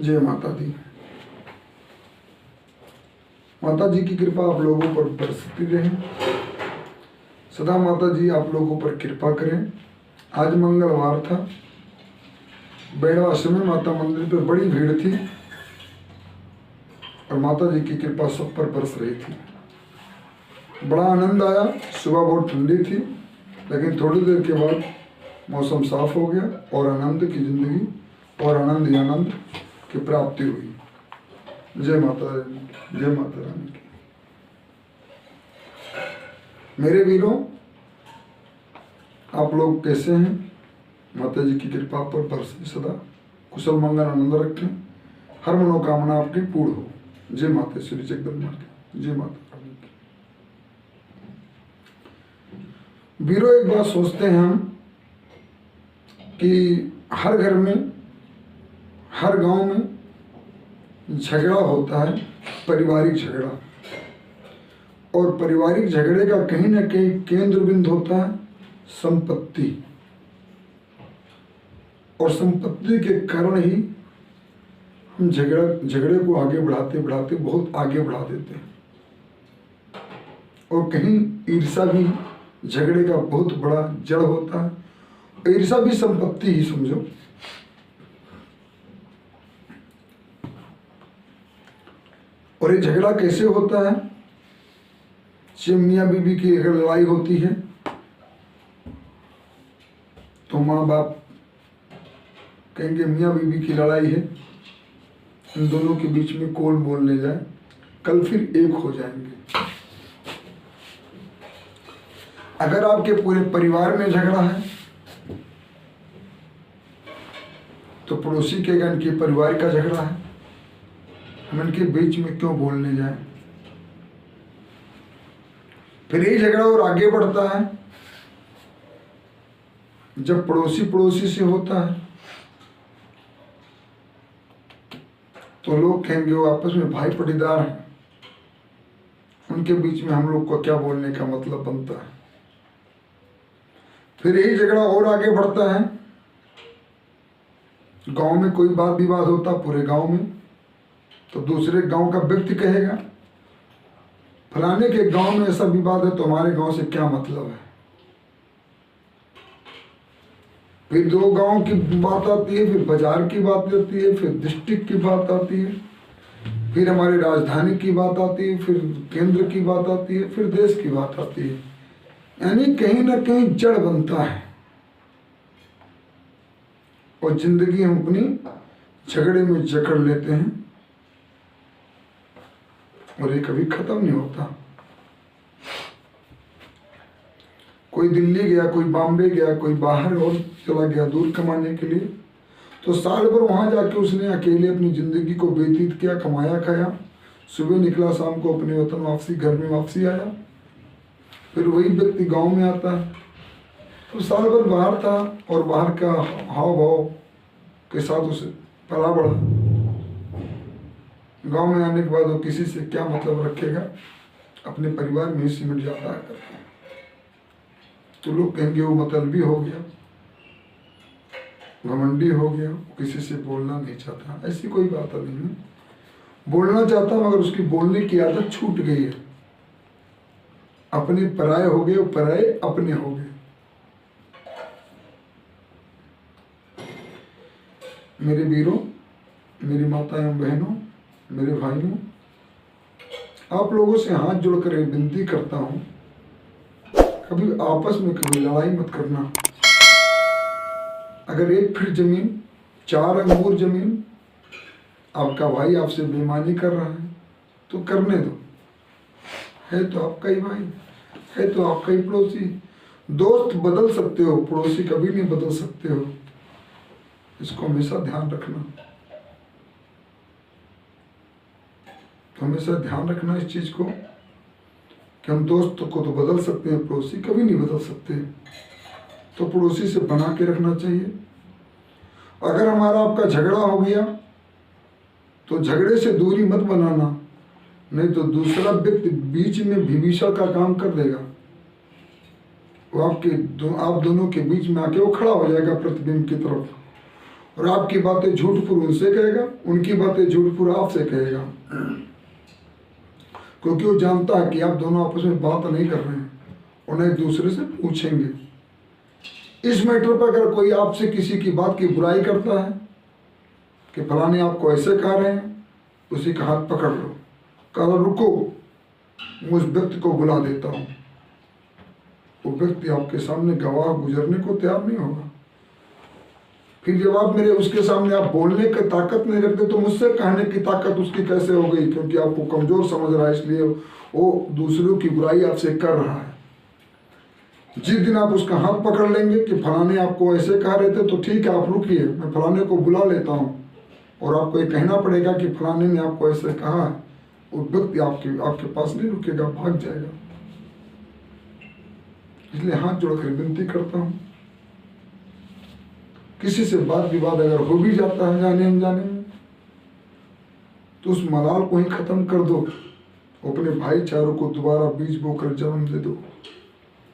जय माता दी। माता जी की कृपा आप लोगों पर बरसती रहे, सदा माता जी आप लोगों पर कृपा करें। आज मंगलवार था, बैणवास में माता मंदिर पर बड़ी भीड़ थी और माता जी की कृपा सब पर बरस रही थी। बड़ा आनंद आया। सुबह बहुत ठंडी थी, लेकिन थोड़ी देर के बाद मौसम साफ हो गया और आनंद की जिंदगी और आनंद ही आनंद की प्राप्ति हुई। जय माता रानी की। मेरे वीरों, आप लोग कैसे हैं? माता जी की कृपा पर बरसे सदा, कुशल मंगल आनंद रखें, हर मनोकामना आपकी पूर्ण हो। जय माता श्री जगदम्बा की। जय माता रानी की। वीरों, एक बात सोचते हैं हम कि हर घर में, हर गांव में झगड़ा होता है, पारिवारिक झगड़ा, और पारिवारिक झगड़े का कहीं ना कहीं केंद्र बिंदु होता है संपत्ति, और संपत्ति के कारण ही हम झगड़े को आगे बढ़ाते बढ़ाते बहुत आगे बढ़ा देते हैं। और कहीं ईर्ष्या भी झगड़े का बहुत बड़ा जड़ होता है। ईर्ष्या भी संपत्ति ही समझो। और ये झगड़ा कैसे होता है? जब मियाँ बीवी की अगर लड़ाई होती है तो माँ बाप कहेंगे मियाँ बीवी की लड़ाई है, इन दोनों के बीच में कौन बोलने जाए, कल फिर एक हो जाएंगे। अगर आपके पूरे परिवार में झगड़ा है तो पड़ोसी के गण के परिवार का झगड़ा है, हम इनके बीच में क्यों बोलने जाए। फिर यही झगड़ा और आगे बढ़ता है जब पड़ोसी से होता है तो लोग कहेंगे वो आपस में भाई पटीदार हैं, उनके बीच में हम लोग को क्या बोलने का मतलब बनता है। फिर यही झगड़ा और आगे बढ़ता है, गांव में कोई बात विवाद होता पूरे गांव में, तो दूसरे गांव का व्यक्ति कहेगा फलाने के गांव में ऐसा विवाद है तो हमारे गांव से क्या मतलब है। फिर दो गांव की बात आती है, फिर बाजार की बात आती है, फिर डिस्ट्रिक्ट की बात आती है, फिर हमारी राजधानी की बात आती है, फिर केंद्र की बात आती है, फिर देश की बात आती है। यानी कहीं ना कहीं जड़ बनता है और जिंदगी हम अपनी झगड़े में जकड़ लेते हैं और ये कभी खत्म नहीं होता। कोई दिल्ली गया, कोई बॉम्बे गया, कोई बाहर और चला गया दूर कमाने के लिए, तो साल भर वहां जाके उसने अकेले अपनी जिंदगी को व्यतीत किया, कमाया खाया, सुबह निकला, शाम को अपने वतन वापसी, घर में वापसी आया। फिर वही व्यक्ति गांव में आता है तो साल भर बाहर था और बाहर का हाव भाव के साथ उसे पला बढ़ा। गांव में आने के बाद वो किसी से क्या मतलब रखेगा, अपने परिवार में ही सिमट जाता है करके। तो लोग कहेंगे वो मतलबी हो गया, घमंडी हो गया, किसी से बोलना नहीं चाहता। ऐसी कोई बात नहीं है, बोलना चाहता मगर उसकी बोलने की आदत छूट गई है। अपने पराये हो गए, पराये अपने हो गए। मेरे वीरों, मेरी माता एवं बहनों, मेरे भाइयों, आप लोगों से हाथ जोड़कर एक विनती करता हूं, कभी आपस में कभी लड़ाई मत करना। अगर 1 फीट जमीन, 4 अंगूर जमीन आपका भाई आपसे बेईमानी कर रहा है तो करने दो, है तो आपका ही भाई, है तो आपका ही पड़ोसी। दोस्त बदल सकते हो, पड़ोसी कभी नहीं बदल सकते हो, इसको हमेशा ध्यान रखना। तो हमेशा ध्यान रखना इस चीज को कि हम दोस्त को तो बदल सकते हैं, पड़ोसी कभी नहीं बदल सकते। तो पड़ोसी से बना के रखना चाहिए। अगर हमारा आपका झगड़ा हो गया तो झगड़े से दूरी मत बनाना, नहीं तो दूसरा व्यक्ति बीच में विभीषण का काम कर देगा। वो आप दोनों के बीच में आके वो खड़ा हो जाएगा प्रतिबिंब की तरफ और आपकी बातें झूठ-फूट उनसे कहेगा, उनकी बातें झूठ-फूट आपसे कहेगा, क्योंकि वो जानता है कि आप दोनों आपस में बात नहीं कर रहे हैं, उन्हें एक दूसरे से पूछेंगे। इस मैटर पर अगर कोई आपसे किसी की बात की बुराई करता है कि फलाने आपको ऐसे कह रहे हैं, उसी का हाथ पकड़ लो, कहा रुको, मैं उस व्यक्ति को बुला देता हूँ। वो व्यक्ति आपके सामने गवाह गुजरने को तैयार नहीं होगा। फिर जब आप मेरे उसके सामने आप बोलने की ताकत नहीं रखते तो मुझसे कहने की ताकत उसकी कैसे हो गई? क्योंकि आपको कमजोर समझ रहा है, इसलिए वो दूसरों की बुराई आपसे कर रहा है। जिस दिन आप उसका हाथ पकड़ लेंगे कि फलाने आपको ऐसे कह रहे थे, तो ठीक है, आप रुकिए, मैं फलाने को बुला लेता हूँ, और आपको ये कहना पड़ेगा कि फलाने ने आपको ऐसे कहा, वो व्यक्ति आपके पास नहीं रुकेगा, भाग जाएगा। इसलिए हाथ जोड़कर विनती करता हूँ, किसी से बात विवाद अगर हो भी जाता है जाने अनजाने में, तो उस मलाल को ही खत्म कर दो, अपने भाईचारों को दोबारा बीज बोकर जन्म दे दो,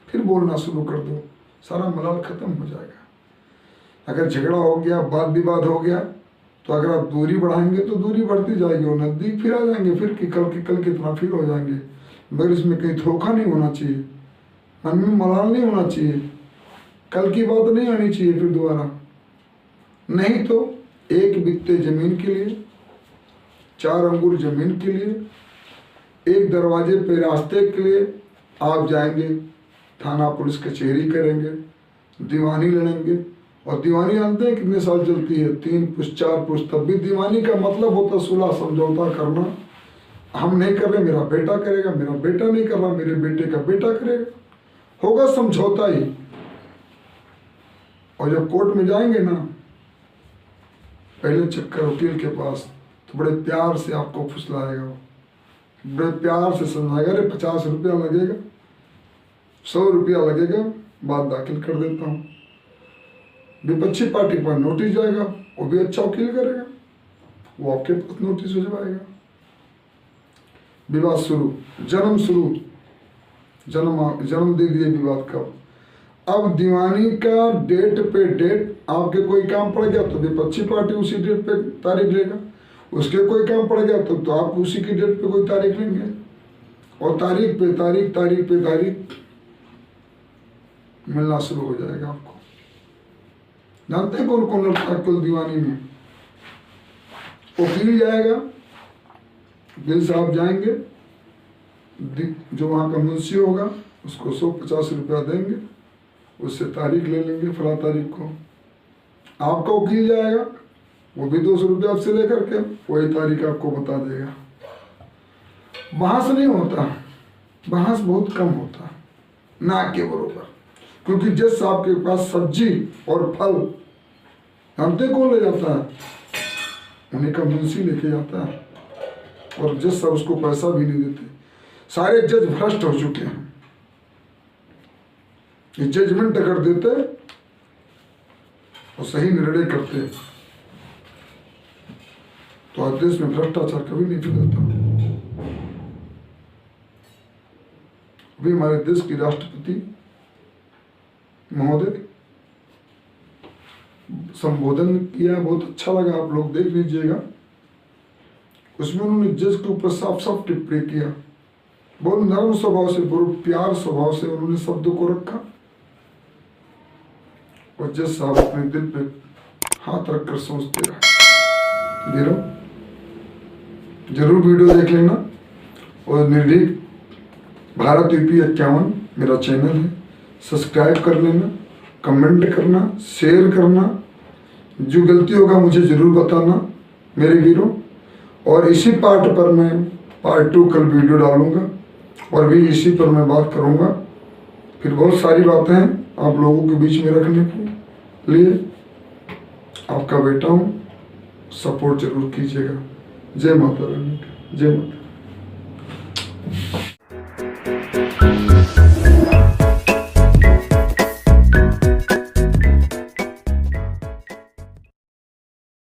फिर बोलना शुरू कर दो, सारा मलाल खत्म हो जाएगा। अगर झगड़ा हो गया, वाद विवाद हो गया, तो अगर आप दूरी बढ़ाएंगे तो दूरी बढ़ती जाएगी, और नजदीक फिर आ जाएंगे, फिर कि कल कितना फिर हो जाएंगे। मगर इसमें कहीं धोखा नहीं होना चाहिए, मन में मलाल नहीं होना चाहिए, कल की बात नहीं आनी चाहिए फिर दोबारा। नहीं तो एक बित्ते जमीन के लिए, 4 अंगूर जमीन के लिए, एक दरवाजे पे रास्ते के लिए आप जाएंगे, थाना पुलिस कचहरी करेंगे, दीवानी लड़ेंगे। और दीवानी जानते हैं कितने साल चलती है? 3 पुरुष 4 पुरुष। तब भी दीवानी का मतलब होता सुलह समझौता करना। हम नहीं कर रहे, मेरा बेटा करेगा, मेरा बेटा नहीं कर रहा, मेरे बेटे का बेटा करेगा, होगा समझौता ही। और जब कोर्ट में जाएंगे ना, पहले चक्कर वकील के पास, तो बड़े प्यार से आपको फुसलाएगा, बड़े प्यार से समझाएगा, अरे 50 रुपया लगेगा, 100 रुपया लगेगा, बात दाखिल कर देता हूँ। विपक्षी पार्टी पर नोटिस जाएगा, वो भी अच्छा वकील करेगा, वो आपके पास नोटिस भिजवाएगा। विवाद शुरू, जन्म दे दिए विवाद का। अब दीवानी का डेट पे डेट आपके कोई काम पड़ गया तो विपक्षी पार्टी उसी डेट पे तारीख लेगा, उसके कोई काम पड़ गया तो आप उसी की डेट पे कोई तारीख लेंगे, और तारीख पे तारीख मिलना शुरू हो जाएगा आपको। जानते हैं कौन कौन लड़ता है कुल दीवानी में? वकील जाएगा, वकील साहब जाएंगे, जो वहाँ का मुंशी होगा उसको 150 रुपया देंगे, उससे तारीख ले लेंगे फला तारीख को। आपका वकील जाएगा, वो भी 200 रुपया आपसे लेकर के वही तारीख आपको बता देगा। बहस नहीं होता, बहस बहुत कम होता, ना के बरोबर। क्योंकि जज आपके पास सब्जी और फल जानते कौन ले जाता है? उन्हीं का मुंशी लेके जाता है, और जज साहब उसको पैसा भी नहीं देते। सारे जज भ्रष्ट हो चुके हैं, ये जजमेंट अगर देते और सही निर्णय करते तो आज देश में भ्रष्टाचार कभी नहीं फैलता। अभी हमारे देश की राष्ट्रपति महोदय संबोधन किया, बहुत अच्छा लगा, आप लोग देख लीजिएगा। उसमें उन्होंने जज के ऊपर साफ साफ टिप्पणी किया, बहुत नरम स्वभाव से, बहुत प्यार स्वभाव से उन्होंने शब्दों को रखा, और जज साहब अपने दिल पे हाथ रखकर सोचते रहे। जरूर वीडियो देख लेना, और निर्भीक भारत यूपी 51 मेरा चैनल है, सब्सक्राइब कर लेना, कमेंट करना, शेयर करना, जो गलती होगा मुझे ज़रूर बताना मेरे वीरों। और इसी पार्ट पर मैं पार्ट 2 कल वीडियो डालूंगा, और भी इसी पर मैं बात करूंगा। फिर बहुत सारी बातें हैं आप लोगों के बीच में रखने के लिए। आपका बेटा हूँ, सपोर्ट जरूर कीजिएगा। जय माता रानी, जय माता।